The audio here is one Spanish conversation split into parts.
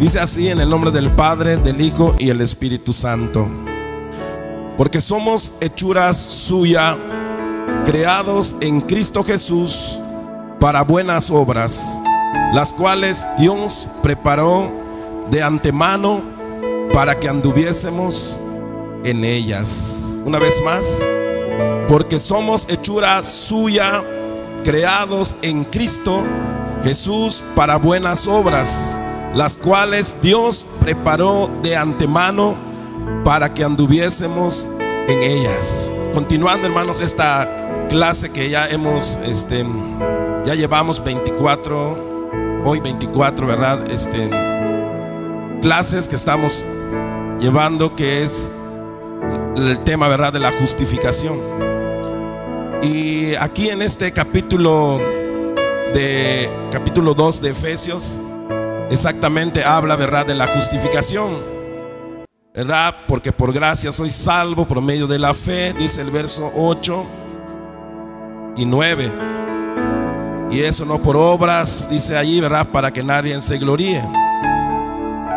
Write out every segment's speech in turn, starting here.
Dice así: en el nombre del Padre, del Hijo y el Espíritu Santo. Porque somos hechuras suya, creados en Cristo Jesús para buenas obras, las cuales Dios preparó de antemano para que anduviésemos en ellas. Una vez más: porque somos hechura suya, creados en Cristo Jesús para buenas obras, las cuales Dios preparó de antemano para que anduviésemos en ellas. Continuando, hermanos, esta clase que ya hemos ya llevamos 24, hoy 24, ¿verdad? Clases que estamos llevando, que es el tema, ¿verdad?, de la justificación. Y aquí en este capítulo 2 de Efesios, exactamente habla, ¿verdad?, de la justificación, ¿verdad? Porque por gracia soy salvo por medio de la fe, dice el verso 8 y 9. Y eso no por obras, dice allí, ¿verdad?, para que nadie se gloríe,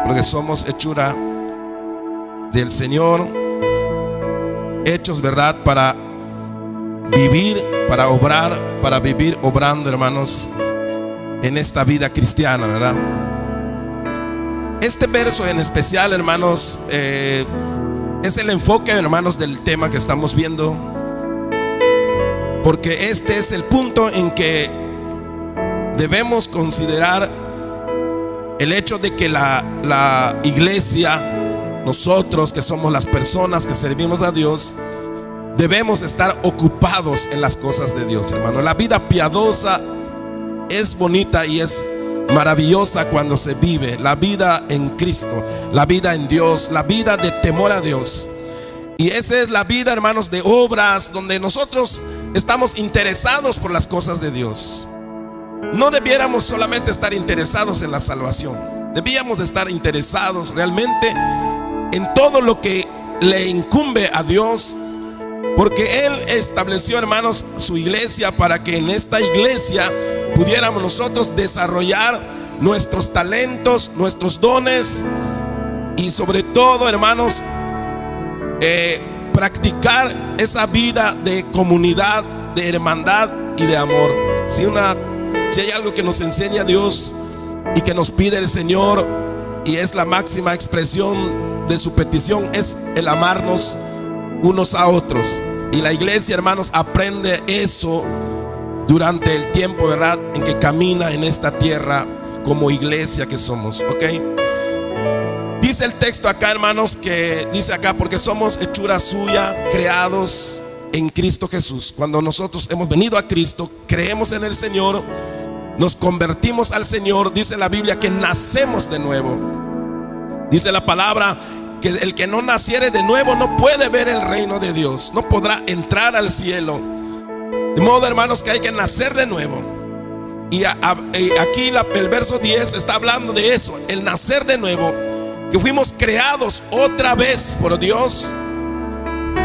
porque somos hechura del Señor, hechos, ¿verdad?, para vivir, para obrar, para vivir obrando, hermanos, en esta vida cristiana, ¿verdad? Este verso en especial, hermanos, es el enfoque, hermanos, del tema que estamos viendo, porque este es el punto en que debemos considerar el hecho de que la iglesia, nosotros que somos las personas que servimos a Dios, debemos estar ocupados en las cosas de Dios, hermano. La vida piadosa es bonita y es maravillosa cuando se vive la vida en Cristo, la vida en Dios, la vida de temor a Dios. Y esa es la vida, hermanos, de obras, donde nosotros estamos interesados por las cosas de Dios. No debiéramos solamente estar interesados en la salvación, debíamos de estar interesados realmente en todo lo que le incumbe a Dios, porque Él estableció, hermanos, su iglesia para que en esta iglesia pudiéramos nosotros desarrollar nuestros talentos, nuestros dones, y sobre todo, hermanos, practicar esa vida de comunidad, de hermandad y de amor. Si hay algo que nos enseña Dios y que nos pide el Señor, y es la máxima expresión de su petición, es el amarnos unos a otros. Y la iglesia, hermanos, aprende eso durante el tiempo, ¿verdad?, en que camina en esta tierra como iglesia que somos, ¿ok? Dice el texto acá, hermanos, que dice acá: porque somos hechura suya, creados en Cristo Jesús. Cuando nosotros hemos venido a Cristo, creemos en el Señor, nos convertimos al Señor, dice la Biblia que nacemos de nuevo. Dice la palabra que el que no naciere de nuevo no puede ver el reino de Dios, no podrá entrar al cielo. De modo, hermanos, que hay que nacer de nuevo. Y aquí el verso 10 está hablando de eso, el nacer de nuevo, que fuimos creados otra vez por Dios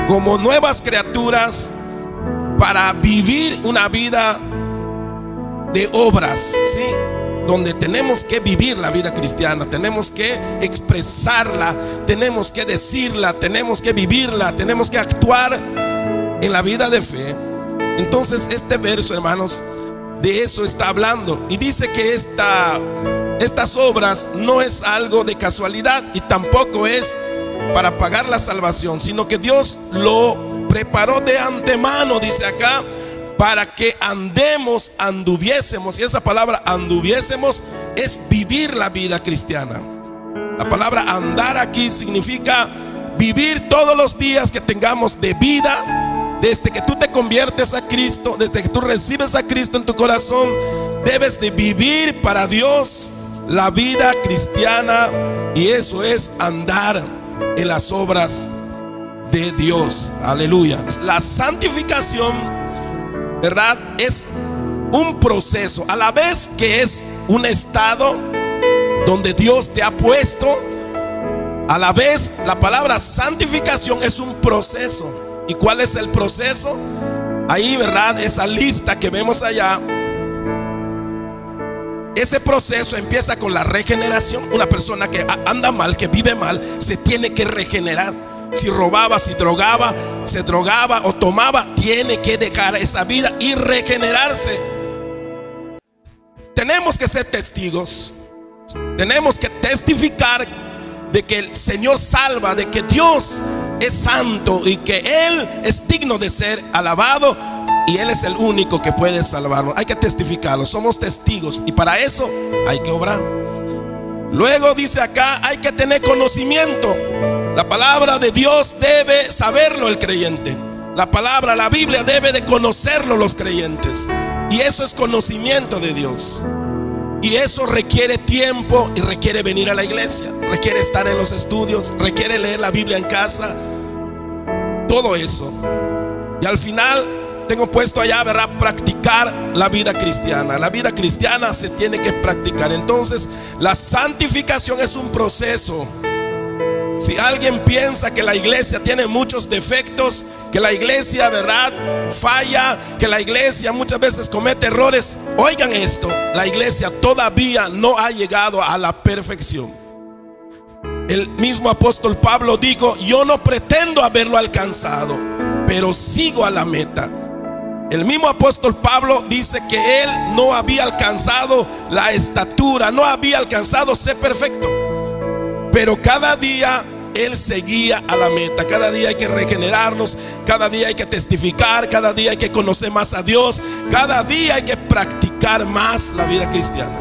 como nuevas criaturas para vivir una vida de obras, ¿sí? Donde tenemos que vivir la vida cristiana, tenemos que expresarla, tenemos que decirla, tenemos que vivirla, tenemos que actuar en la vida de fe. Entonces este verso, hermanos, de eso está hablando, y dice que estas obras no es algo de casualidad y tampoco es para pagar la salvación, sino que Dios lo preparó de antemano, dice acá, para que anduviésemos. Y esa palabra anduviésemos es vivir la vida cristiana. La palabra andar aquí significa vivir todos los días que tengamos de vida. Desde que tú te conviertes a Cristo, desde que tú recibes a Cristo en tu corazón, debes de vivir para Dios la vida cristiana, y eso es andar en las obras de Dios. Aleluya. La santificación, ¿verdad?, es un proceso, a la vez que es un estado donde Dios te ha puesto, a la vez la palabra santificación es un proceso. ¿Y cuál es el proceso? Ahí, ¿verdad?, esa lista que vemos allá ese proceso empieza con la regeneración. Una persona que anda mal, que vive mal, se tiene que regenerar. Si robaba, si se drogaba o tomaba, tiene que dejar esa vida y regenerarse. Tenemos que ser testigos. Tenemos que testificar de que el Señor salva, de que Dios es santo y que Él es digno de ser alabado, y Él es el único que puede salvarnos. Hay que testificarlo, somos testigos, y para eso hay que obrar. Luego dice acá, hay que tener conocimiento. La palabra de Dios debe saberlo el creyente. La palabra, la Biblia, debe de conocerlo los creyentes, y eso es conocimiento de Dios. Y eso requiere tiempo y requiere venir a la iglesia, requiere estar en los estudios, requiere leer la Biblia en casa, todo eso. Y al final tengo puesto allá, ¿verdad?, practicar la vida cristiana. La vida cristiana se tiene que practicar. Entonces, la santificación es un proceso. Si alguien piensa que la iglesia tiene muchos defectos, que la iglesia, ¿verdad?, falla, que la iglesia muchas veces comete errores, oigan esto: la iglesia todavía no ha llegado a la perfección. El mismo apóstol Pablo dijo: yo no pretendo haberlo alcanzado, pero sigo a la meta. El mismo apóstol Pablo dice que él no había alcanzado la estatura, no había alcanzado ser perfecto, pero cada día él seguía a la meta. Cada día hay que regenerarnos, cada día hay que testificar, cada día hay que conocer más a Dios, cada día hay que practicar más la vida cristiana.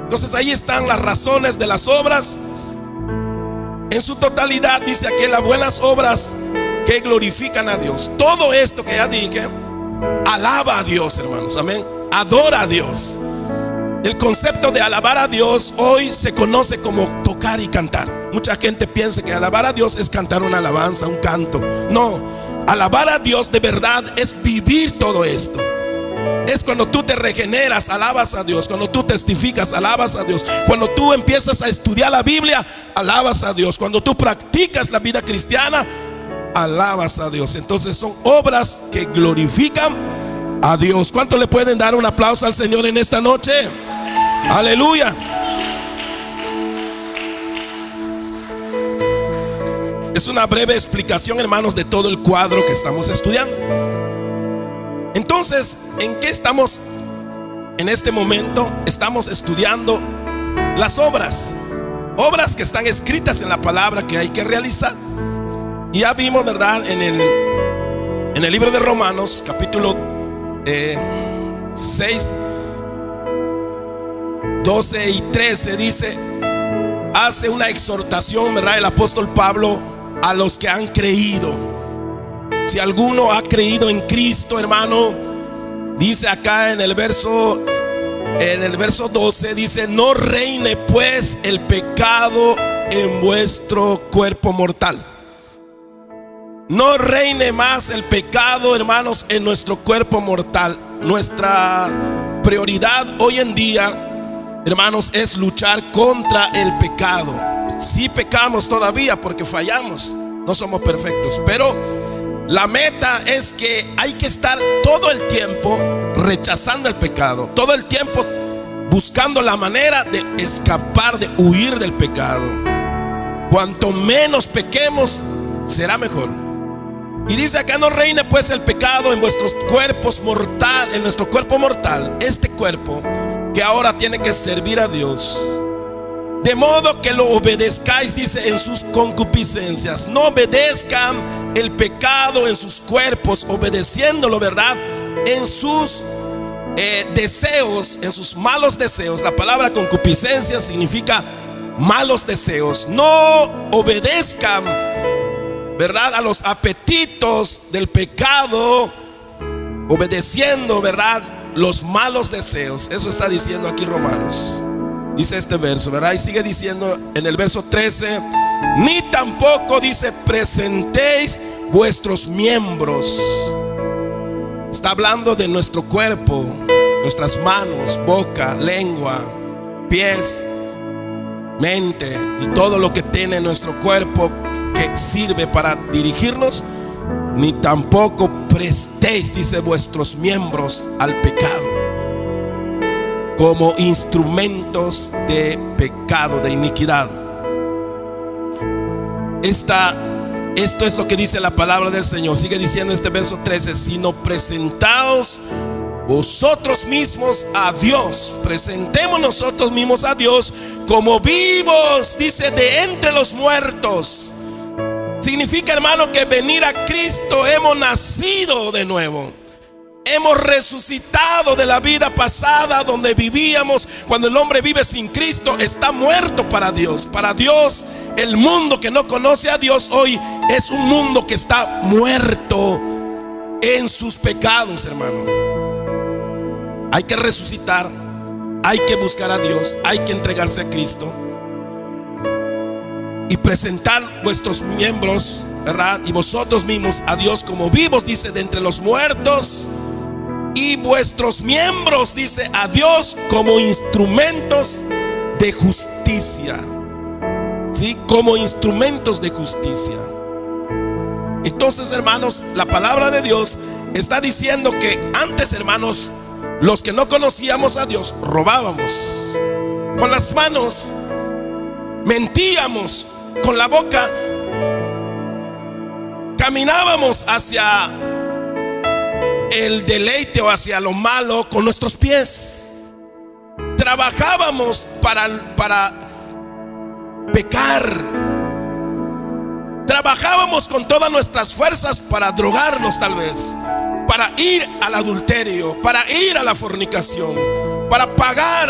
Entonces ahí están las razones de las obras. En su totalidad dice aquí las buenas obras que glorifican a Dios. Todo esto que ya dije alaba a Dios, hermanos, amén, adora a Dios. El concepto de alabar a Dios hoy se conoce como tocar y cantar. Mucha gente piensa que alabar a Dios es cantar una alabanza, un canto. No, alabar a Dios de verdad es vivir todo esto. Es cuando tú te regeneras, alabas a Dios. Cuando tú testificas, alabas a Dios. Cuando tú empiezas a estudiar la Biblia, alabas a Dios. Cuando tú practicas la vida cristiana, alabas a Dios. Entonces son obras que glorifican a Dios. ¿Cuánto le pueden dar un aplauso al Señor en esta noche? Aleluya. Es una breve explicación, hermanos, de todo el cuadro que estamos estudiando. Entonces, ¿en qué estamos en este momento? Estamos estudiando las obras que están escritas en la palabra que hay que realizar. Y ya vimos, ¿verdad?, en el libro de Romanos, capítulo 6, 12 y 13, dice, hace una exhortación, ¿verdad?, el apóstol Pablo a los que han creído. Si alguno ha creído en Cristo, hermano, dice acá en el verso 12, dice: no reine pues el pecado en vuestro cuerpo mortal. No reine más el pecado, hermanos, en nuestro cuerpo mortal. Nuestra prioridad hoy en día, hermanos, es luchar contra el pecado. Sí pecamos todavía porque fallamos, no somos perfectos, pero la meta es que hay que estar todo el tiempo rechazando el pecado, todo el tiempo buscando la manera de escapar, de huir del pecado. Cuanto menos pequemos, será mejor. Y dice acá: no reine pues el pecado en vuestros cuerpos mortal, en nuestro cuerpo mortal, este cuerpo que ahora tiene que servir a Dios. De modo que lo obedezcáis, dice, en sus concupiscencias. No obedezcan el pecado en sus cuerpos, obedeciéndolo, ¿verdad?, en sus deseos, en sus malos deseos. La palabra concupiscencia significa malos deseos. No obedezcan, ¿verdad?, a los apetitos del pecado, obedeciendo, ¿verdad?, los malos deseos. Eso está diciendo aquí Romanos. Dice este verso, ¿verdad? Y sigue diciendo en el verso 13: ni tampoco, dice, presentéis vuestros miembros. Está hablando de nuestro cuerpo, nuestras manos, boca, lengua, pies, mente y todo lo que tiene nuestro cuerpo que sirve para dirigirnos. Ni tampoco prestéis, dice, vuestros miembros al pecado como instrumentos de pecado, de iniquidad. Esto es lo que dice la palabra del Señor. Sigue diciendo este verso 13: sino presentaos vosotros mismos a Dios. Presentemos nosotros mismos a Dios como vivos, dice, de entre los muertos. Significa, hermano, que venir a Cristo hemos nacido de nuevo. Hemos resucitado de la vida pasada donde vivíamos. Cuando el hombre vive sin Cristo, está muerto para Dios. Para Dios, el mundo que no conoce a Dios hoy es un mundo que está muerto en sus pecados, hermano. Hay que resucitar, hay que buscar a Dios, hay que entregarse a Cristo y presentar vuestros miembros, ¿verdad? Y vosotros mismos a Dios como vivos, dice, de entre los muertos, y vuestros miembros, dice, a Dios como instrumentos de justicia. ¿Sí? Como instrumentos de justicia. Entonces, hermanos, la palabra de Dios está diciendo que antes, hermanos, los que no conocíamos a Dios robábamos con las manos, mentíamos con la boca, caminábamos hacia el deleite o hacia lo malo con nuestros pies, trabajábamos para pecar, trabajábamos con todas nuestras fuerzas para drogarnos, tal vez, para ir al adulterio, para ir a la fornicación, para pagar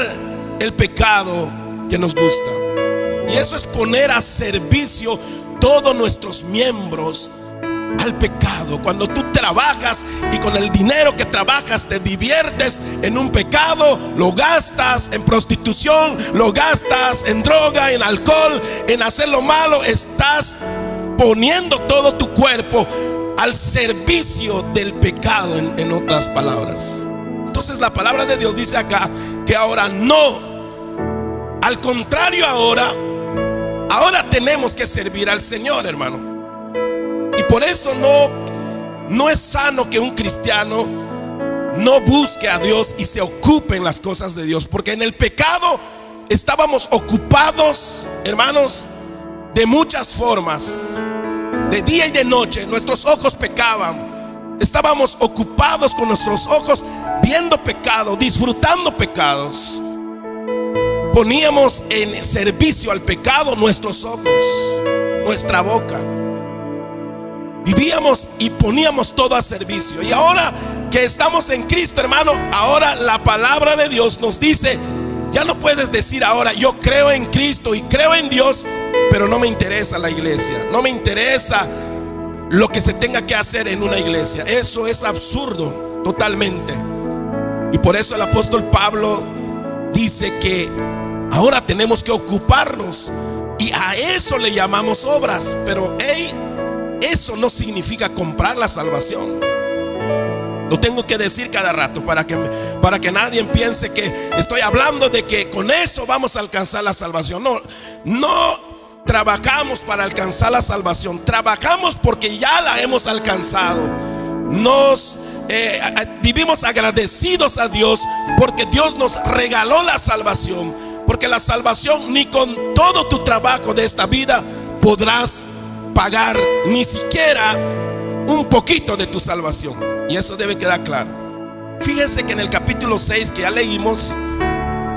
el pecado que nos gusta. Y eso es poner a servicio todos nuestros miembros al pecado. Cuando tú trabajas y con el dinero que trabajas te diviertes en un pecado, lo gastas en prostitución, lo gastas en droga, en alcohol, en hacer lo malo, estás poniendo todo tu cuerpo al servicio del pecado, en otras palabras. Entonces la palabra de Dios dice acá que ahora no, al contrario, ahora tenemos que servir al Señor, hermano. Y por eso no es sano que un cristiano no busque a Dios y se ocupe en las cosas de Dios, porque en el pecado estábamos ocupados, hermanos, de muchas formas. De día y de noche nuestros ojos pecaban. Estábamos ocupados con nuestros ojos viendo pecado, disfrutando pecados. Poníamos en servicio al pecado nuestros ojos, nuestra boca. Vivíamos y poníamos todo a servicio. Y ahora que estamos en Cristo, hermano, ahora la palabra de Dios nos dice: ya no puedes decir ahora, yo creo en Cristo y creo en Dios, pero no me interesa la iglesia, no me interesa lo que se tenga que hacer en una iglesia. Eso es absurdo totalmente. Y por eso el apóstol Pablo dice que ahora tenemos que ocuparnos, y a eso le llamamos obras. Pero eso no significa comprar la salvación. Lo tengo que decir cada rato para que nadie piense que estoy hablando de que con eso vamos a alcanzar la salvación. No trabajamos para alcanzar la salvación, trabajamos porque ya la hemos alcanzado. Vivimos agradecidos a Dios porque Dios nos regaló la salvación. Porque la salvación, ni con todo tu trabajo de esta vida podrás pagar ni siquiera un poquito de tu salvación. Y eso debe quedar claro. Fíjense que en el capítulo 6 que ya leímos,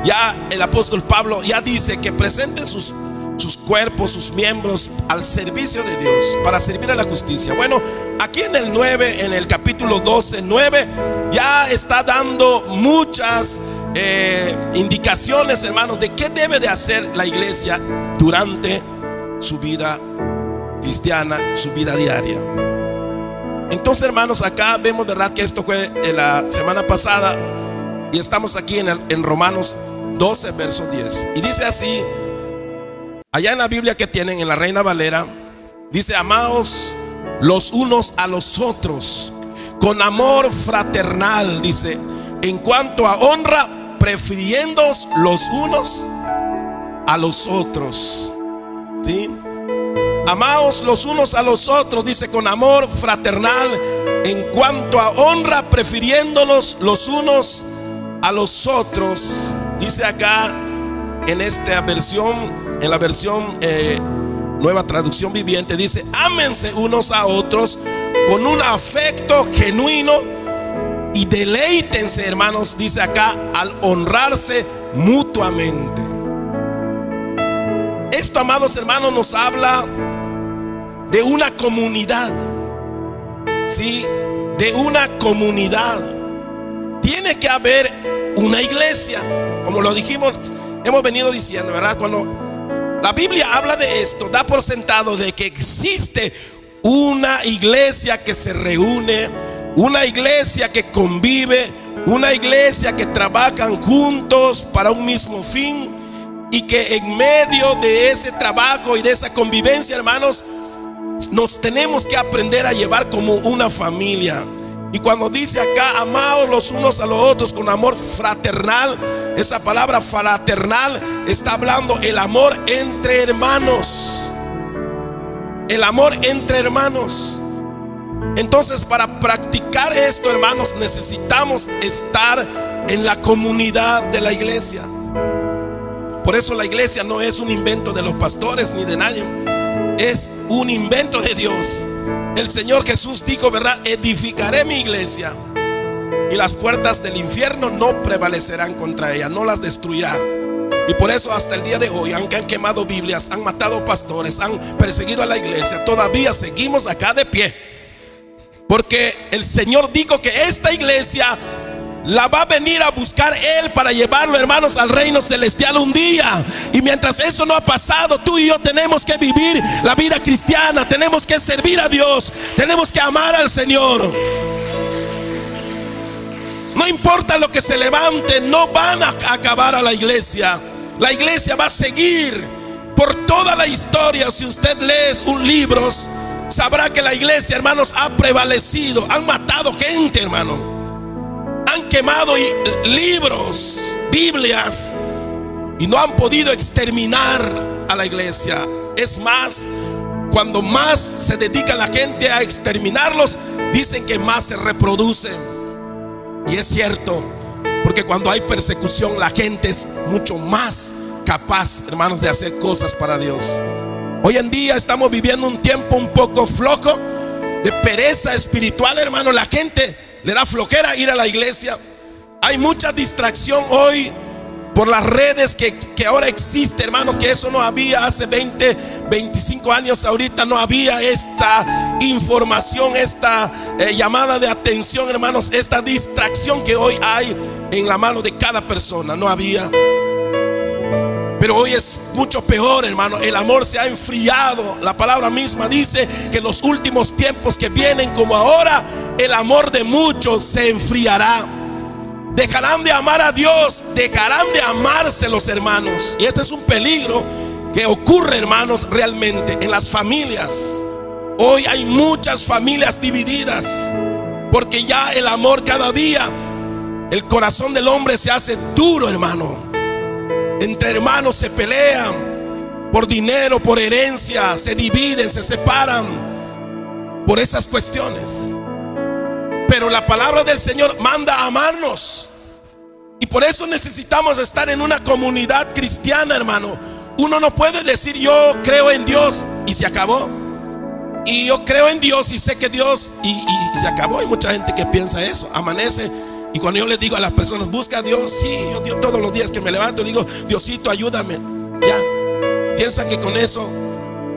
ya el apóstol Pablo ya dice que presenten sus cuerpos, sus miembros al servicio de Dios, para servir a la justicia. Bueno, aquí en el 9, en el capítulo 12, 9, ya está dando muchas indicaciones, hermanos, de qué debe de hacer la iglesia durante su vida cristiana, su vida diaria. Entonces, hermanos, acá vemos, verdad, que esto fue de la semana pasada, y estamos aquí en Romanos 12, verso 10. Y dice así, allá en la Biblia que tienen, en la Reina Valera, dice: amaos los unos a los otros con amor fraternal, dice, en cuanto a honra, prefiriéndoos los unos a los otros. ¿Sí? Amaos los unos a los otros, dice, con amor fraternal, en cuanto a honra, prefiriéndonos los unos a los otros. Dice acá en esta versión, en la versión Nueva Traducción Viviente, dice: ámense unos a otros con un afecto genuino y deleítense, hermanos, dice acá, al honrarse mutuamente. Esto, amados hermanos, nos habla de una comunidad, ¿sí? De una comunidad. Tiene que haber una iglesia, como lo dijimos, hemos venido diciendo, ¿verdad? Cuando la Biblia habla de esto, da por sentado de que existe una iglesia que se reúne, una iglesia que convive, una iglesia que trabajan juntos para un mismo fin, y que en medio de ese trabajo y de esa convivencia, hermanos, nos tenemos que aprender a llevar como una familia. Y cuando dice acá: amaos los unos a los otros con amor fraternal, esa palabra fraternal está hablando el amor entre hermanos. El amor entre hermanos. Entonces, para practicar esto, hermanos, necesitamos estar en la comunidad de la iglesia. Por eso la iglesia no es un invento de los pastores ni de nadie, es un invento de Dios. El Señor Jesús dijo, ¿verdad? Edificaré mi iglesia y las puertas del infierno no prevalecerán contra ella, no las destruirá. Y por eso hasta el día de hoy, aunque han quemado Biblias, han matado pastores, han perseguido a la iglesia, todavía seguimos acá de pie, porque el Señor dijo que esta iglesia la va a venir a buscar Él para llevarlo, hermanos, al reino celestial un día. Y mientras eso no ha pasado, tú y yo tenemos que vivir la vida cristiana, tenemos que servir a Dios, tenemos que amar al Señor. No importa lo que se levante, no van a acabar a la iglesia. La iglesia va a seguir por toda la historia. Si usted lee libros, sabrá que la iglesia, hermanos, ha prevalecido. Han matado gente, hermano. Han quemado libros, Biblias, y no han podido exterminar a la iglesia. Es más, cuando más se dedica la gente a exterminarlos, dicen que más se reproducen. Y es cierto, porque cuando hay persecución, la gente es mucho más capaz, hermanos, de hacer cosas para Dios. Hoy en día estamos viviendo un tiempo un poco flojo, de pereza espiritual, hermano. La gente le da flojera ir a la iglesia. Hay mucha distracción hoy por las redes que ahora existe, hermanos, que eso no había hace 20, 25 años. Ahorita no había esta información, esta llamada de atención, hermanos, esta distracción que hoy hay en la mano de cada persona. No había. Pero hoy es mucho peor, hermano. El amor se ha enfriado. La palabra misma dice que en los últimos tiempos que vienen como ahora, el amor de muchos se enfriará. Dejarán de amar a Dios, dejarán de amarse los hermanos. Y este es un peligro que ocurre, hermanos, realmente en las familias. Hoy hay muchas familias divididas, porque ya el amor cada día, el corazón del hombre se hace duro, hermano. Entre hermanos se pelean por dinero, por herencia, se dividen, se separan por esas cuestiones. Pero la palabra del Señor manda a amarnos. Y por eso necesitamos estar en una comunidad cristiana, hermano. Uno no puede decir yo creo en Dios y se acabó. Y yo creo en Dios y sé que Dios y se acabó. Hay mucha gente que piensa eso. Amanece. Y cuando yo les digo a las personas, busca a Dios, sí, yo todos los días que me levanto digo, Diosito, ayúdame. Ya, piensan que con eso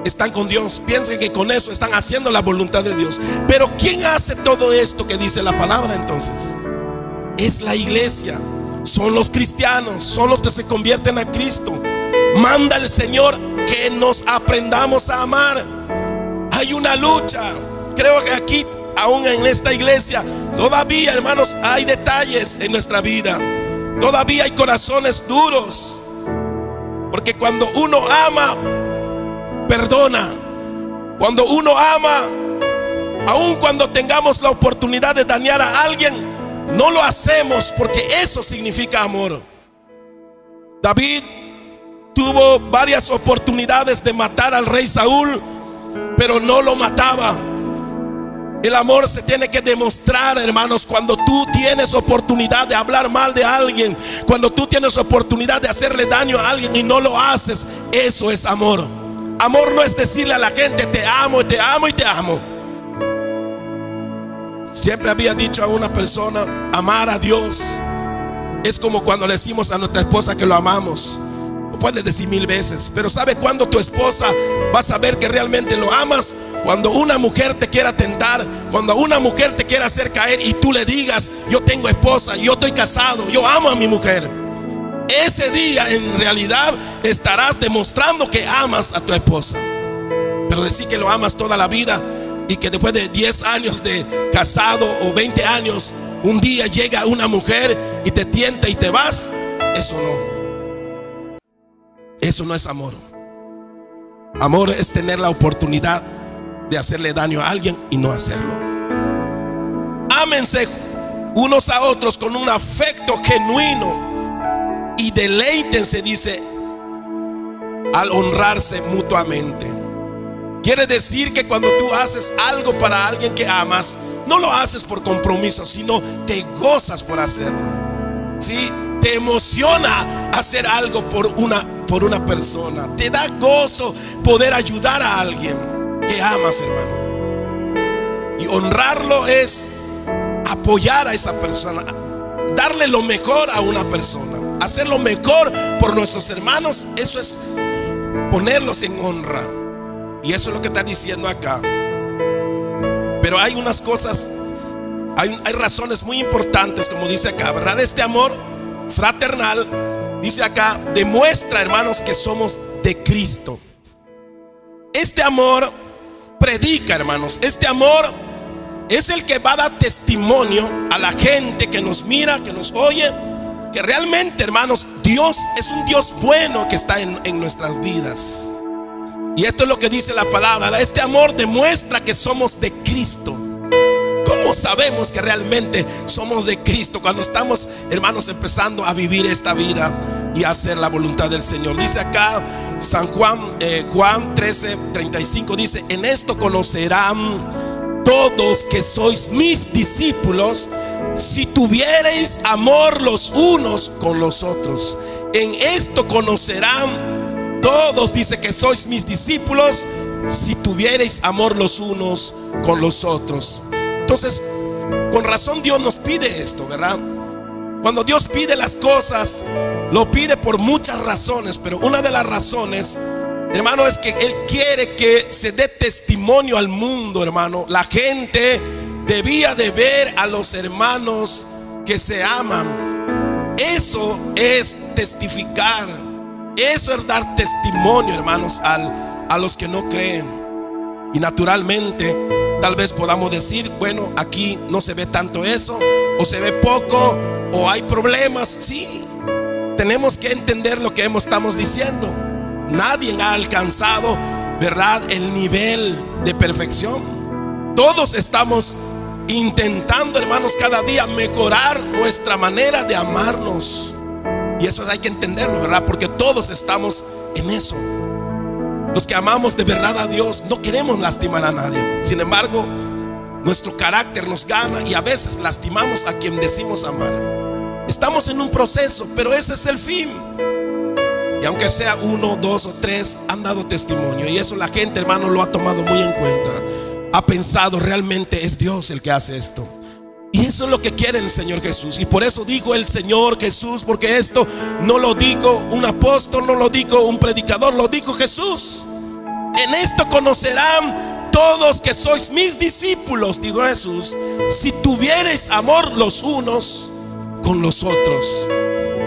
están con Dios, piensan que con eso están haciendo la voluntad de Dios. Pero ¿quién hace todo esto que dice la palabra entonces? Es la iglesia, son los cristianos, son los que se convierten a Cristo. Manda el Señor que nos aprendamos a amar. Hay una lucha. Creo que aquí, aún en esta iglesia, todavía, hermanos, hay detalles en nuestra vida. Todavía hay corazones duros. Porque cuando uno ama, perdona. Cuando uno ama, aun cuando tengamos la oportunidad de dañar a alguien, no lo hacemos, porque eso significa amor. David tuvo varias oportunidades de matar al rey Saúl, pero no lo mataba. El amor se tiene que demostrar, hermanos, cuando tú tienes oportunidad de hablar mal de alguien, cuando tú tienes oportunidad de hacerle daño a alguien y no lo haces. Eso es amor. Amor no es decirle a la gente te amo, te amo y te amo. Siempre había dicho a una persona, amar a Dios es como cuando le decimos a nuestra esposa que lo amamos. Lo puedes decir 1000 veces, pero ¿sabe cuándo tu esposa va a saber que realmente lo amas? Cuando una mujer te quiera tentar, cuando una mujer te quiera hacer caer y tú le digas, yo tengo esposa, yo estoy casado, yo amo a mi mujer. Ese día en realidad estarás demostrando que amas a tu esposa. Pero decir que lo amas toda la vida y que después de 10 años de casado o 20 años, un día llega una mujer y te tienta y te vas, eso no. Eso no es amor. Amor es tener la oportunidad de hacerle daño a alguien y no hacerlo. Ámense unos a otros con un afecto genuino y deleítense, dice, al honrarse mutuamente. Quiere decir que cuando tú haces algo para alguien que amas, no lo haces por compromiso, sino te gozas por hacerlo. ¿Sí? Te emociona hacer algo por una persona. Te da gozo poder ayudar a alguien que amas, hermano. Y honrarlo es apoyar a esa persona, darle lo mejor a una persona, hacer lo mejor por nuestros hermanos. Eso es ponerlos en honra. Y eso es lo que está diciendo acá. Pero hay unas cosas, hay razones muy importantes, como dice acá, ¿verdad? Este amor fraternal, dice acá, demuestra, hermanos, que somos de Cristo. Este amor predica, hermanos. Este amor es el que va a dar testimonio a la gente que nos mira, que nos oye, que realmente, hermanos, Dios es un Dios bueno que está en nuestras vidas. Y esto es lo que dice la palabra. Este amor demuestra que somos de Cristo. ¿Cómo sabemos que realmente somos de Cristo? Cuando estamos, hermanos, empezando a vivir esta vida y a hacer la voluntad del Señor. Dice acá San Juan 13:35, dice: en esto conocerán todos que sois mis discípulos, si tuviereis amor los unos con los otros. En esto conocerán todos, dice, que sois mis discípulos, si tuviereis amor los unos con los otros. Entonces, con razón Dios nos pide esto, ¿verdad? Cuando Dios pide las cosas, lo pide por muchas razones, pero una de las razones, hermano, es que Él quiere que se dé testimonio al mundo, hermano. La gente debía de ver a los hermanos que se aman. Eso es testificar. Eso es dar testimonio, hermanos, a los que no creen. Y naturalmente, tal vez podamos decir, bueno, aquí no se ve tanto eso, o se ve poco, o hay problemas. Sí, tenemos que entender lo que estamos diciendo. Nadie ha alcanzado, ¿verdad?, el nivel de perfección. Todos estamos intentando, hermanos, cada día mejorar nuestra manera de amarnos. Y eso hay que entenderlo, ¿verdad? Porque todos estamos en eso. Los que amamos de verdad a Dios no queremos lastimar a nadie. Sin embargo, nuestro carácter nos gana y a veces lastimamos a quien decimos amar. Estamos en un proceso, pero ese es el fin. Y aunque sea 1, 2 o 3, han dado testimonio. Y eso la gente, hermano, lo ha tomado muy en cuenta. Ha pensado, realmente es Dios el que hace esto. Y eso es lo que quiere el Señor Jesús. Y por eso dijo el Señor Jesús, porque esto no lo dijo un apóstol, no lo dijo un predicador, lo dijo Jesús. En esto conocerán todos que sois mis discípulos, dijo Jesús, si tuviereis amor los unos con los otros.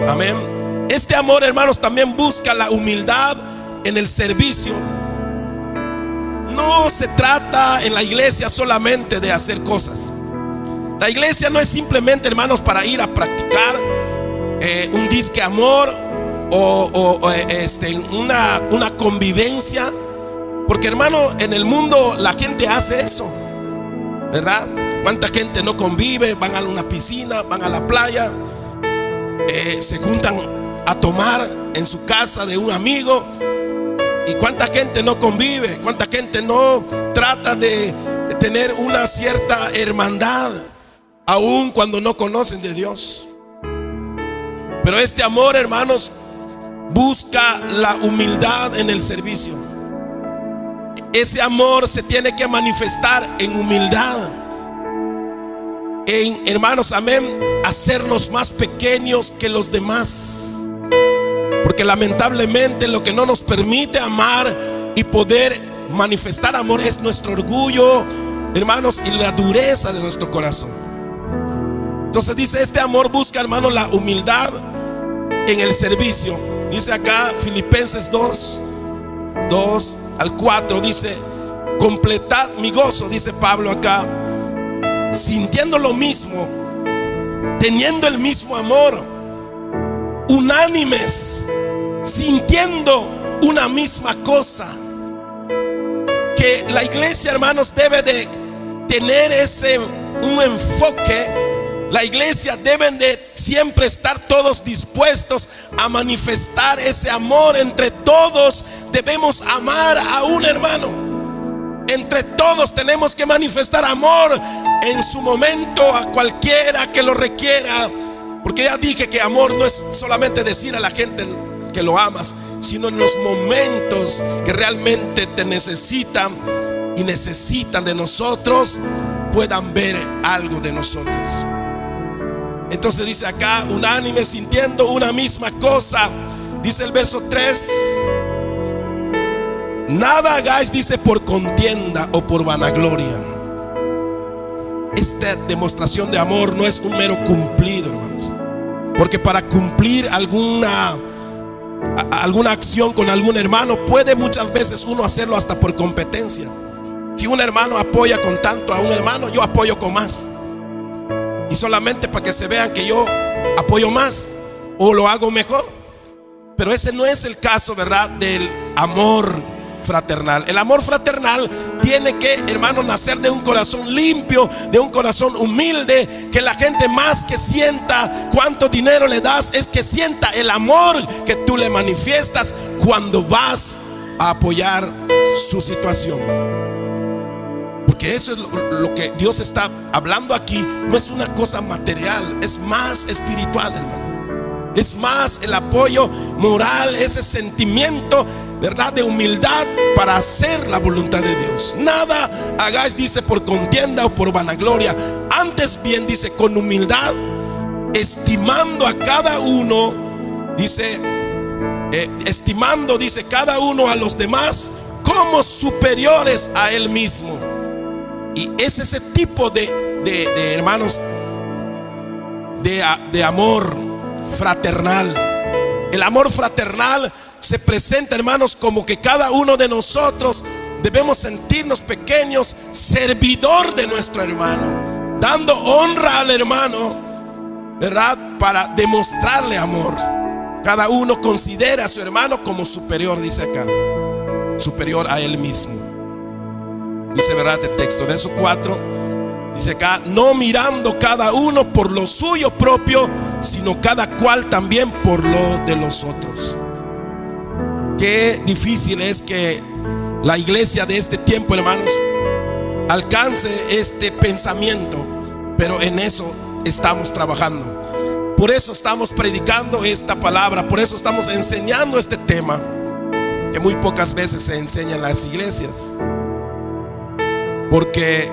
Amén. Este amor, hermanos, también busca la humildad en el servicio. No se trata en la iglesia solamente de hacer cosas. La iglesia no es simplemente, hermanos, para ir a practicar un disque amor o una convivencia. Porque, hermano, en el mundo la gente hace eso, ¿verdad? ¿Cuánta gente no convive? Van a una piscina, van a la playa, se juntan a tomar en su casa de un amigo. ¿Y cuánta gente no convive? ¿Cuánta gente no trata de tener una cierta hermandad, aun cuando no conocen de Dios. Pero este amor, hermanos, busca la humildad en el servicio. Ese amor se tiene que manifestar en humildad, en, hermanos, amén, hacernos más pequeños que los demás. Porque lamentablemente lo que no nos permite amar y poder manifestar amor es nuestro orgullo, hermanos, y la dureza de nuestro corazón. Entonces dice, este amor busca, hermanos, la humildad en el servicio. Dice acá Filipenses 2 al 4, dice: completad mi gozo, dice Pablo acá, sintiendo lo mismo, teniendo el mismo amor, unánimes, sintiendo una misma cosa. Que la iglesia, hermanos, debe de tener un enfoque. La iglesia deben de siempre estar todos dispuestos a manifestar ese amor. Entre todos debemos amar a un hermano. Entre todos tenemos que manifestar amor en su momento a cualquiera que lo requiera. Porque ya dije que amor no es solamente decir a la gente que lo amas, sino en los momentos que realmente te necesitan y necesitan de nosotros, puedan ver algo de nosotros. Entonces dice acá, unánime, sintiendo una misma cosa. Dice el verso 3: nada hagáis, dice, por contienda o por vanagloria. Esta demostración de amor no es un mero cumplido, hermanos. Porque para cumplir alguna acción con algún hermano, puede muchas veces uno hacerlo hasta por competencia. Si un hermano apoya con tanto a un hermano, yo apoyo con más. Y solamente para que se vean que yo apoyo más o lo hago mejor. Pero ese no es el caso, ¿verdad?, del amor fraternal. El amor fraternal tiene que, hermano, nacer de un corazón limpio, de un corazón humilde. Que la gente, más que sienta cuánto dinero le das, es que sienta el amor que tú le manifiestas cuando vas a apoyar su situación. Porque eso es lo que Dios está hablando aquí. No es una cosa material, es más espiritual, hermano. Es más el apoyo moral, ese sentimiento, ¿verdad?, de humildad para hacer la voluntad de Dios. Nada hagáis, dice, por contienda o por vanagloria. Antes bien, dice, con humildad, estimando a cada uno, dice, estimando, dice, cada uno a los demás como superiores a él mismo. Y es ese tipo de hermanos, de amor fraternal. El amor fraternal se presenta, hermanos, como que cada uno de nosotros debemos sentirnos pequeños, servidor de nuestro hermano, dando honra al hermano, ¿verdad?, para demostrarle amor. Cada uno considera a su hermano como superior, dice acá, superior a él mismo. Dice, ¿verdad?, el texto, verso 4, dice acá: no mirando cada uno por lo suyo propio, sino cada cual también por lo de los otros. Qué difícil es que la iglesia de este tiempo, hermanos, alcance este pensamiento, pero en eso estamos trabajando. Por eso estamos predicando esta palabra, por eso estamos enseñando este tema, que muy pocas veces se enseña en las iglesias. Porque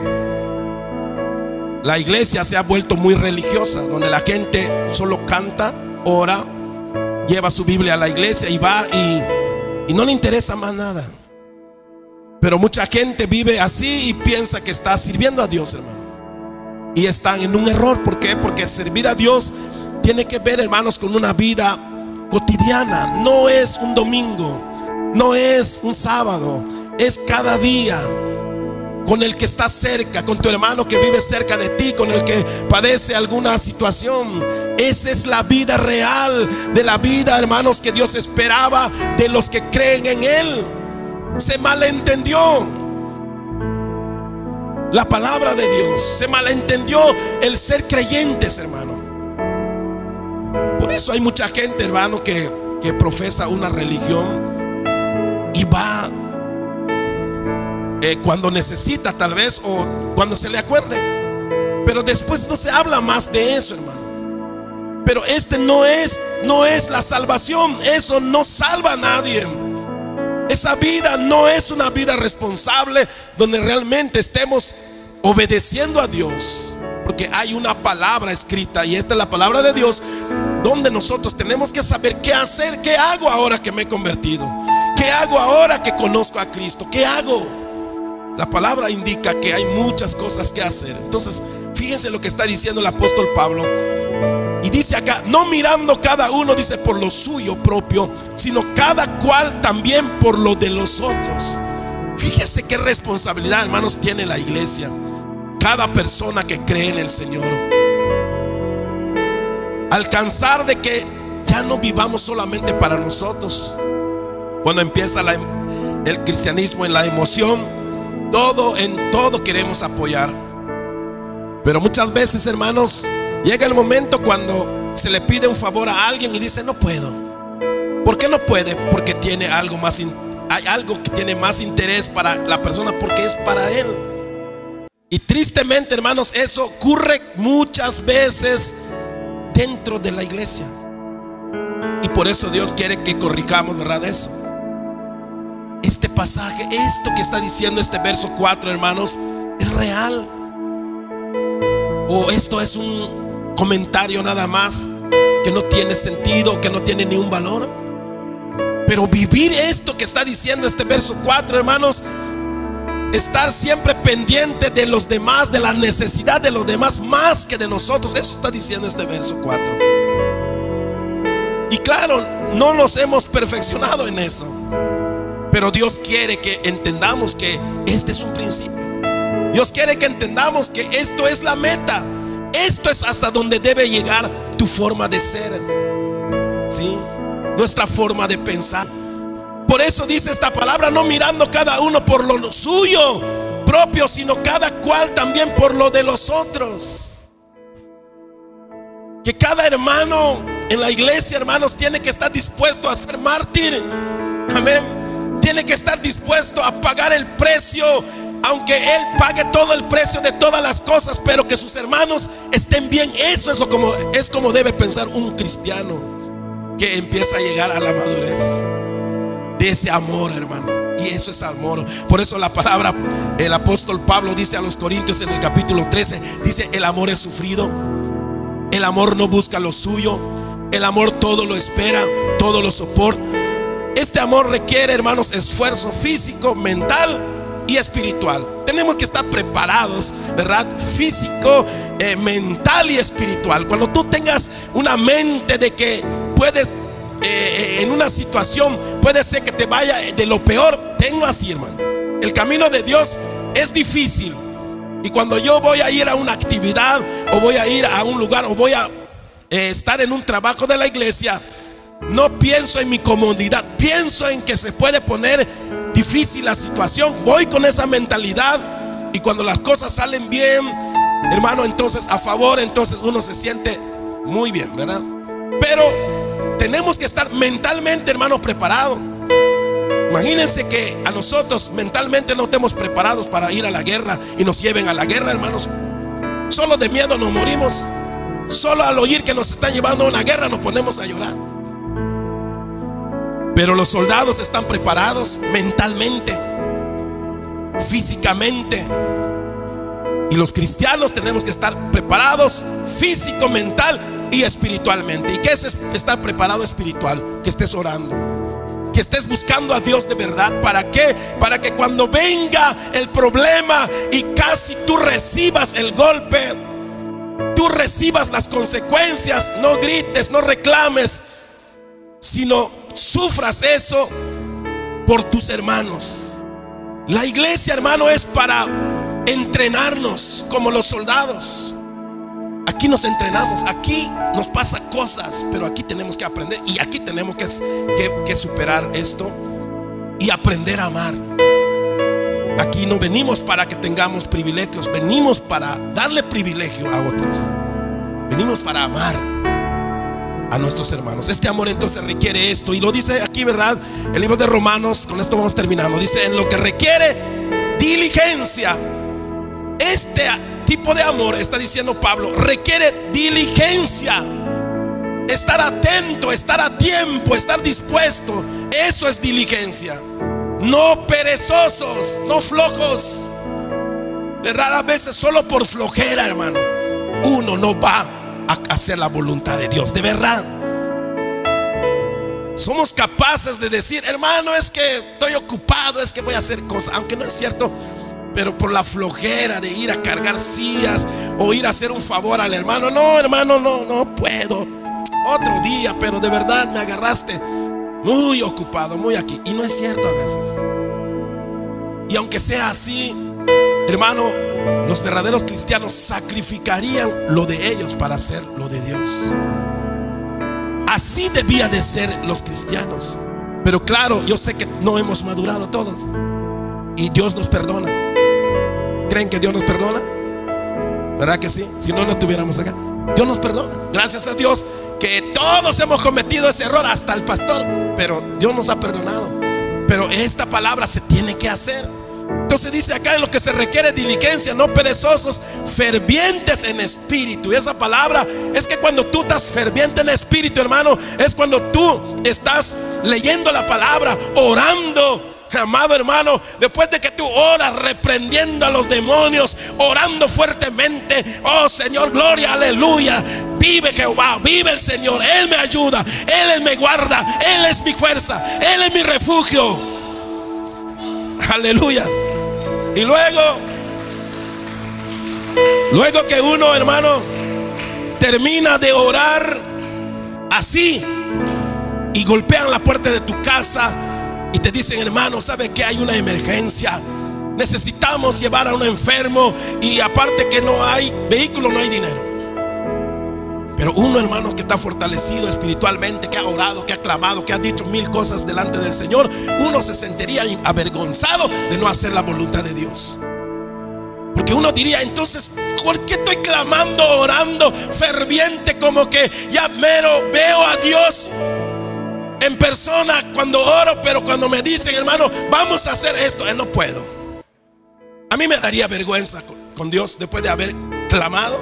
la iglesia se ha vuelto muy religiosa, donde la gente solo canta, ora, lleva su Biblia a la iglesia y va y no le interesa más nada. Pero mucha gente vive así y piensa que está sirviendo a Dios, hermano. Y están en un error. ¿Por qué? Porque servir a Dios tiene que ver, hermanos, con una vida cotidiana. No es un domingo, no es un sábado, es cada día. Con el que está cerca, con tu hermano que vive cerca de ti, con el que padece alguna situación. Esa es la vida real, de la vida, hermanos, que Dios esperaba de los que creen en Él. Se malentendió la palabra de Dios, se malentendió el ser creyentes, hermano. Por eso hay mucha gente, hermano, que profesa una religión y va, cuando necesita tal vez, o cuando se le acuerde. Pero después no se habla más de eso, hermano. Pero no es la salvación. Eso no salva a nadie. Esa vida no es una vida responsable donde realmente estemos obedeciendo a Dios, porque hay una palabra escrita, y esta es la palabra de Dios, donde nosotros tenemos que saber qué hacer. ¿Qué hago ahora que me he convertido? ¿Qué hago ahora que conozco a Cristo? ¿Qué hago? La palabra indica que hay muchas cosas que hacer. Entonces, fíjense lo que está diciendo el apóstol Pablo. Y dice acá: no mirando cada uno, dice, por lo suyo propio, sino cada cual también por lo de los otros. Fíjense qué responsabilidad, hermanos, tiene la iglesia. Cada persona que cree en el Señor. Alcanzar de que ya no vivamos solamente para nosotros. Cuando empieza el cristianismo en la emoción, en todo queremos apoyar. Pero muchas veces, hermanos, llega el momento cuando se le pide un favor a alguien y dice: no puedo. ¿Por qué no puede? Porque tiene algo más, hay algo que tiene más interés para la persona, porque es para él. Y tristemente, hermanos, eso ocurre muchas veces dentro de la iglesia. Y por eso Dios quiere que corrijamos, ¿verdad? Eso. Este pasaje, esto que está diciendo este verso 4, hermanos, es real. O esto es un comentario nada más que no tiene sentido, que no tiene ni un valor. Pero vivir esto que está diciendo este verso 4, hermanos, estar siempre pendiente de los demás, de la necesidad de los demás más que de nosotros. Eso está diciendo este verso 4. Y claro, no nos hemos perfeccionado en eso, pero Dios quiere que entendamos que este es un principio. Dios quiere que entendamos que esto es la meta. Esto es hasta donde debe llegar tu forma de ser, ¿sí? Nuestra forma de pensar. Por eso dice esta palabra: no mirando cada uno por lo suyo propio, sino cada cual también por lo de los otros. Que cada hermano en la iglesia, hermanos, tiene que estar dispuesto a ser mártir. Amén. Tiene que estar dispuesto a pagar el precio, aunque él pague todo el precio de todas las cosas, pero que sus hermanos estén bien. Eso es como debe pensar un cristiano que empieza a llegar a la madurez de ese amor, hermano. Y eso es amor. Por eso la palabra, el apóstol Pablo dice a los Corintios en el capítulo 13, dice: el amor es sufrido, el amor no busca lo suyo, el amor todo lo espera, todo lo soporta. Este amor requiere, hermanos, esfuerzo físico, mental y espiritual. Tenemos que estar preparados, ¿verdad? Físico, mental y espiritual. Cuando tú tengas una mente de que puedes, en una situación puede ser que te vaya de lo peor, tenlo así, hermano. El camino de Dios es difícil. Y cuando yo voy a ir a una actividad, o voy a ir a un lugar, o voy a estar en un trabajo de la iglesia, no pienso en mi comodidad, pienso en que se puede poner difícil la situación. Voy con esa mentalidad, y cuando las cosas salen bien, hermano, entonces a favor, entonces uno se siente muy bien, ¿verdad? Pero tenemos que estar mentalmente, hermano, preparados. Imagínense que a nosotros mentalmente no estemos preparados para ir a la guerra y nos lleven a la guerra, hermanos. Solo de miedo nos morimos. Solo al oír que nos están llevando a una guerra nos ponemos a llorar. Pero los soldados están preparados mentalmente, físicamente. Y los cristianos tenemos que estar preparados físico, mental y espiritualmente. ¿Y qué es estar preparado espiritual? Que estés orando, que estés buscando a Dios de verdad. ¿Para qué? Para que cuando venga el problema y casi tú recibas el golpe, tú recibas las consecuencias, no grites, no reclames, sino sufras eso por tus hermanos. La iglesia, hermano, es para entrenarnos como los soldados. Aquí nos entrenamos, aquí nos pasa cosas, pero aquí tenemos que aprender, y aquí tenemos que superar esto y aprender a amar. Aquí no venimos para que tengamos privilegios, venimos para darle privilegio a otros. Venimos para amar a nuestros hermanos. Este amor entonces requiere esto, y lo dice aquí, ¿verdad? El libro de Romanos, con esto vamos terminando. Dice: en lo que requiere diligencia. Este tipo de amor, está diciendo Pablo, requiere diligencia. Estar atento, estar a tiempo, estar dispuesto. Eso es diligencia. No perezosos, no flojos. De raras veces solo por flojera, hermano, uno no va a hacer la voluntad de Dios. De verdad, somos capaces de decir, hermano, es que estoy ocupado, es que voy a hacer cosas, aunque no es cierto, pero por la flojera de ir a cargar sillas o ir a hacer un favor al hermano. No, hermano, no puedo. Otro día, pero de verdad me agarraste muy ocupado, muy aquí. Y no es cierto a veces. Y aunque sea así, hermano, los verdaderos cristianos sacrificarían lo de ellos para hacer lo de Dios. Así debía de ser los cristianos. Pero claro, yo sé que no hemos madurado todos. Y Dios nos perdona. ¿Creen que Dios nos perdona? ¿Verdad que sí? Si no, no estuviéramos acá. Dios nos perdona. Gracias a Dios que todos hemos cometido ese error, hasta el pastor. Pero Dios nos ha perdonado. Pero esta palabra se tiene que hacer. Entonces dice acá, en lo que se requiere diligencia, no perezosos, fervientes en espíritu. Y esa palabra es que cuando tú estás ferviente en espíritu, hermano, es cuando tú estás leyendo la palabra, orando. Amado hermano, después de que tú oras reprendiendo a los demonios, orando fuertemente, oh Señor, gloria, aleluya, vive Jehová, vive el Señor, Él me ayuda, Él me guarda, Él es mi fuerza, Él es mi refugio, aleluya. Y luego que uno, hermano, termina de orar así y golpean la puerta de tu casa y te dicen, hermano, ¿sabe que hay una emergencia? Necesitamos llevar a un enfermo y aparte que no hay vehículo, no hay dinero. Pero uno, hermano, que está fortalecido espiritualmente, que ha orado, que ha clamado, que ha dicho 1000 cosas delante del Señor, uno se sentiría avergonzado de no hacer la voluntad de Dios. Porque uno diría, entonces, ¿por qué estoy clamando, orando, ferviente, como que ya mero veo a Dios en persona cuando oro, pero cuando me dicen, hermano, vamos a hacer esto, no puedo? A mí me daría vergüenza con Dios después de haber clamado.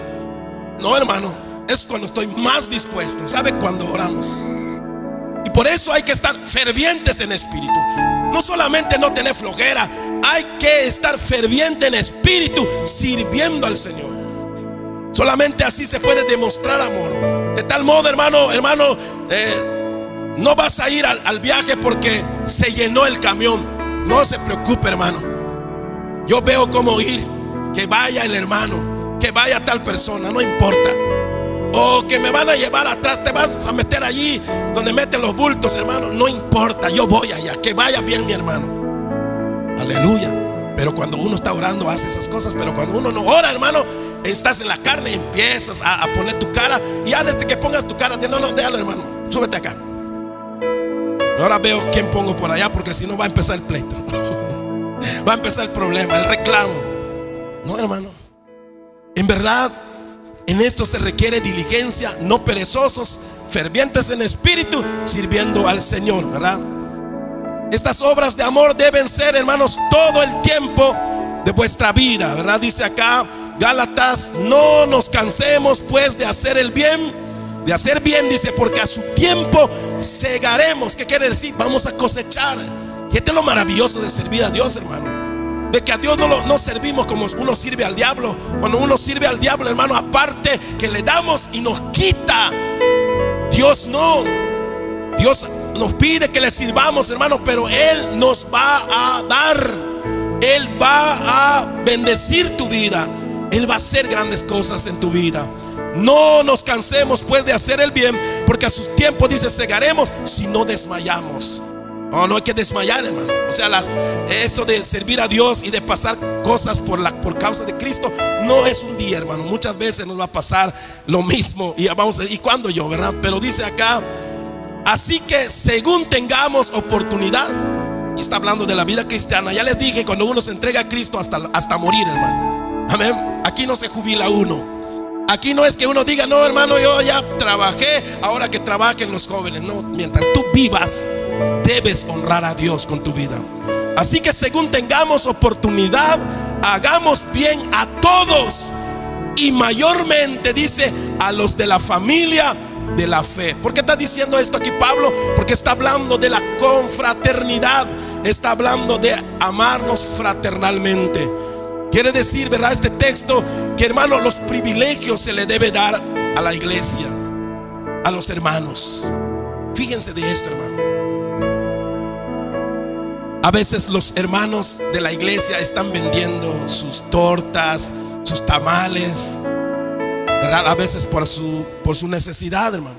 No, hermano, es cuando estoy más dispuesto. ¿Sabe? Cuando oramos. Y por eso hay que estar fervientes en espíritu. No solamente no tener flojera, hay que estar ferviente en espíritu, sirviendo al Señor. Solamente así se puede demostrar amor. De tal modo, hermano, no vas a ir al viaje porque se llenó el camión. No se preocupe, hermano. Yo veo cómo ir. Que vaya el hermano, que vaya tal persona, no importa. O que me van a llevar atrás, te vas a meter allí donde meten los bultos, hermano. No importa, yo voy allá, que vaya bien mi hermano. Aleluya. Pero cuando uno está orando hace esas cosas. Pero cuando uno no ora, hermano, estás en la carne y empiezas a poner tu cara. Y ya desde que pongas tu cara, no, déjalo, hermano, súbete acá. Ahora veo quién pongo por allá, porque si no va a empezar el pleito. Va a empezar el problema, el reclamo. No, hermano. En verdad, en esto se requiere diligencia, no perezosos, fervientes en espíritu, sirviendo al Señor, ¿verdad? Estas obras de amor deben ser, hermanos, todo el tiempo de vuestra vida, ¿verdad? Dice acá Gálatas, no nos cansemos pues de hacer el bien, dice, porque a su tiempo segaremos. ¿Qué quiere decir? Vamos a cosechar. Y este es lo maravilloso de servir a Dios, hermano. De que a Dios no servimos como uno sirve al diablo. Cuando uno sirve al diablo, hermano, aparte que le damos y nos quita, Dios no. Dios nos pide que le sirvamos, hermano, pero Él nos va a dar. Él va a bendecir tu vida. Él va a hacer grandes cosas en tu vida. No nos cansemos pues de hacer el bien, porque a su tiempo, dice, segaremos si no desmayamos. No hay que desmayar, hermano. O sea, esto de servir a Dios y de pasar cosas por causa de Cristo no es un día, hermano. Muchas veces nos va a pasar lo mismo. Y vamos a decir, ¿y cuándo yo, verdad? Pero dice acá, así que según tengamos oportunidad. Y está hablando de la vida cristiana. Ya les dije, cuando uno se entrega a Cristo hasta morir, hermano. Amén. Aquí no se jubila uno. Aquí no es que uno diga, no, hermano, yo ya trabajé, ahora que trabajen los jóvenes. No, mientras tú vivas, debes honrar a Dios con tu vida. Así que según tengamos oportunidad, hagamos bien a todos, y mayormente dice a los de la familia de la fe. ¿Por qué está diciendo esto aquí Pablo? Porque está hablando de la confraternidad, está hablando de amarnos fraternalmente. Quiere decir, ¿verdad?, este texto, que hermano, los privilegios se le debe dar a la iglesia, a los hermanos. Fíjense de esto, hermano. A veces los hermanos de la iglesia están vendiendo sus tortas, sus tamales, ¿verdad? A veces por su necesidad, hermano.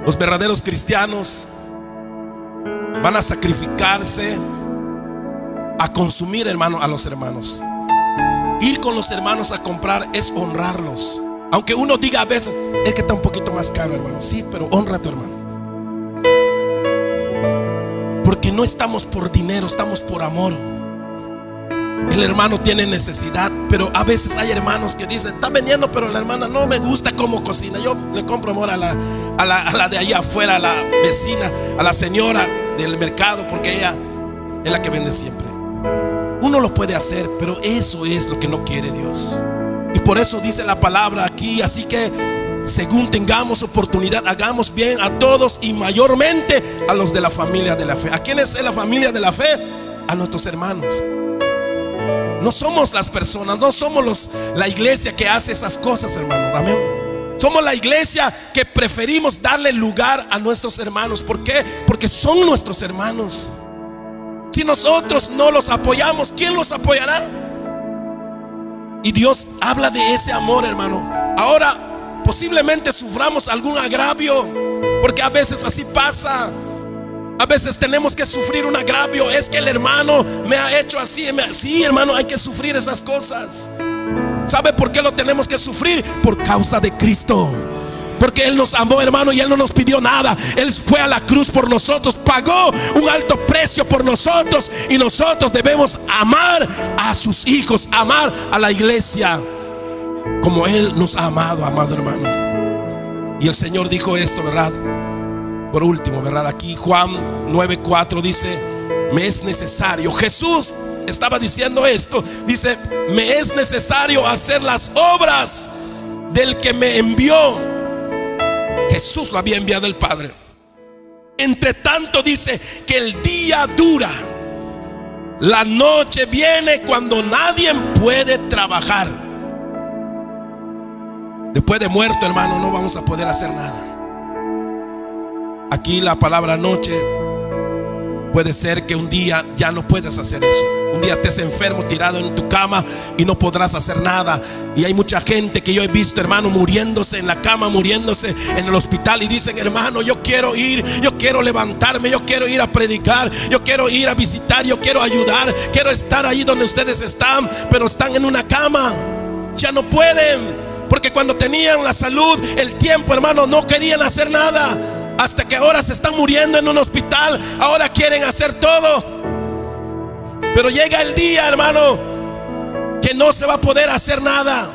Los verdaderos cristianos van a sacrificarse a consumir, hermano, a los hermanos. Ir con los hermanos a comprar es honrarlos. Aunque uno diga a veces, es que está un poquito más caro, hermano. Sí, pero honra a tu hermano. Porque no estamos por dinero, estamos por amor. El hermano tiene necesidad, pero a veces hay hermanos que dicen, está vendiendo, pero la hermana no me gusta cómo cocina. Yo le compro amor a la de allá afuera, a la vecina, a la señora del mercado, porque ella es la que vende siempre. Uno lo puede hacer, pero eso es lo que no quiere Dios. Y por eso dice la palabra aquí. Así que según tengamos oportunidad, hagamos bien a todos, y mayormente a los de la familia de la fe. ¿A quién es la familia de la fe? A nuestros hermanos. No somos las personas, no somos la iglesia que hace esas cosas, hermanos. Amén. Somos la iglesia que preferimos darle lugar a nuestros hermanos. ¿Por qué? Porque son nuestros hermanos. Si nosotros no los apoyamos, ¿quién los apoyará? Y Dios habla de ese amor, hermano. Ahora posiblemente suframos algún agravio, porque a veces así pasa. A veces tenemos que sufrir un agravio. Es que el hermano me ha hecho así. Sí, hermano, hay que sufrir esas cosas. ¿Sabe por qué lo tenemos que sufrir? Por causa de Cristo. Porque Él nos amó, hermano, y Él no nos pidió nada. Él fue a la cruz por nosotros, pagó un alto precio por nosotros, y nosotros debemos amar a sus hijos, amar a la iglesia como Él nos ha amado, amado hermano. Y el Señor dijo esto, ¿verdad? Por último, ¿verdad? Aquí Juan 9:4 dice, me es necesario. Jesús estaba diciendo esto. Dice, me es necesario hacer las obras del que me envió. Jesús lo había enviado el Padre. Entre tanto dice que el día dura, la noche viene cuando nadie puede trabajar. Después de muerto, hermano, no vamos a poder hacer nada. Aquí la palabra noche puede ser que un día ya no puedas hacer eso. Un día estés enfermo, tirado en tu cama, y no podrás hacer nada. Y hay mucha gente que yo he visto, hermano, muriéndose en la cama, muriéndose en el hospital, y dicen, hermano, yo quiero ir, yo quiero levantarme, yo quiero ir a predicar, yo quiero ir a visitar, yo quiero ayudar, quiero estar ahí donde ustedes están, pero están en una cama. Ya no pueden, porque cuando tenían la salud, el tiempo, hermano, no querían hacer nada. Hasta que ahora se están muriendo en un hospital, ahora quieren hacer todo. Pero llega el día, hermano, que no se va a poder hacer nada.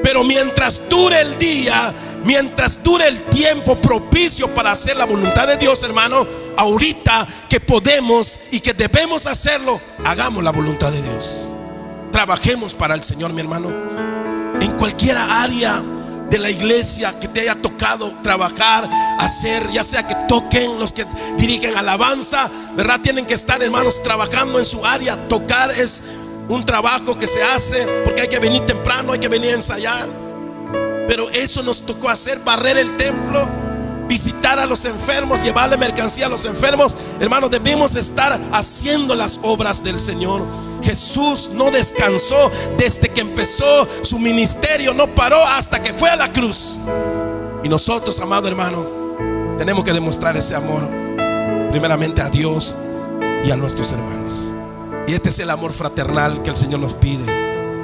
Pero mientras dure el día, mientras dure el tiempo propicio para hacer la voluntad de Dios, hermano, ahorita que podemos y que debemos hacerlo, hagamos la voluntad de Dios. Trabajemos para el Señor, mi hermano. En cualquier área de la iglesia que te haya tocado trabajar, hacer, ya sea que toquen, los que dirigen alabanza, ¿verdad? Tienen que estar, hermanos, trabajando en su área. Tocar es un trabajo que se hace porque hay que venir temprano, hay que venir a ensayar. Pero eso nos tocó hacer, barrer el templo, visitar a los enfermos, llevarle mercancía a los enfermos. Hermanos, debemos estar haciendo las obras del Señor. Jesús no descansó desde que empezó su ministerio, no paró hasta que fue a la cruz. Y nosotros, amado hermano, tenemos que demostrar ese amor primeramente a Dios y a nuestros hermanos. Y este es el amor fraternal que el Señor nos pide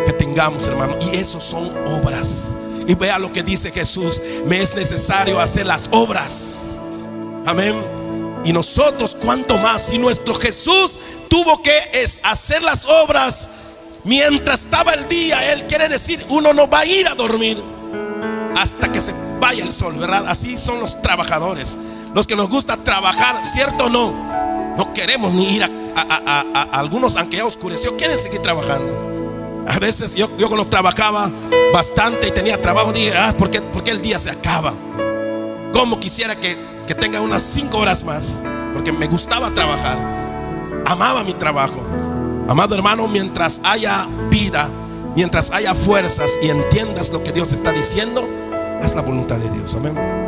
que tengamos, hermano. Y eso son obras. Y vea lo que dice Jesús: me es necesario hacer las obras. Amén. Y nosotros, cuánto más, si nuestro Jesús tuvo que hacer las obras mientras estaba el día. Él quiere decir, uno no va a ir a dormir hasta que se vaya el sol, ¿verdad? Así son los trabajadores, los que nos gusta trabajar, ¿cierto o no? No queremos ni ir a algunos, aunque ya oscureció, quieren seguir trabajando. A veces yo cuando trabajaba bastante y tenía trabajo, dije, ¿por qué el día se acaba? Como quisiera que tenga unas 5 horas más, porque me gustaba trabajar, amaba mi trabajo. Amado hermano, mientras haya vida, mientras haya fuerzas y entiendas lo que Dios está diciendo, haz la voluntad de Dios. Amén.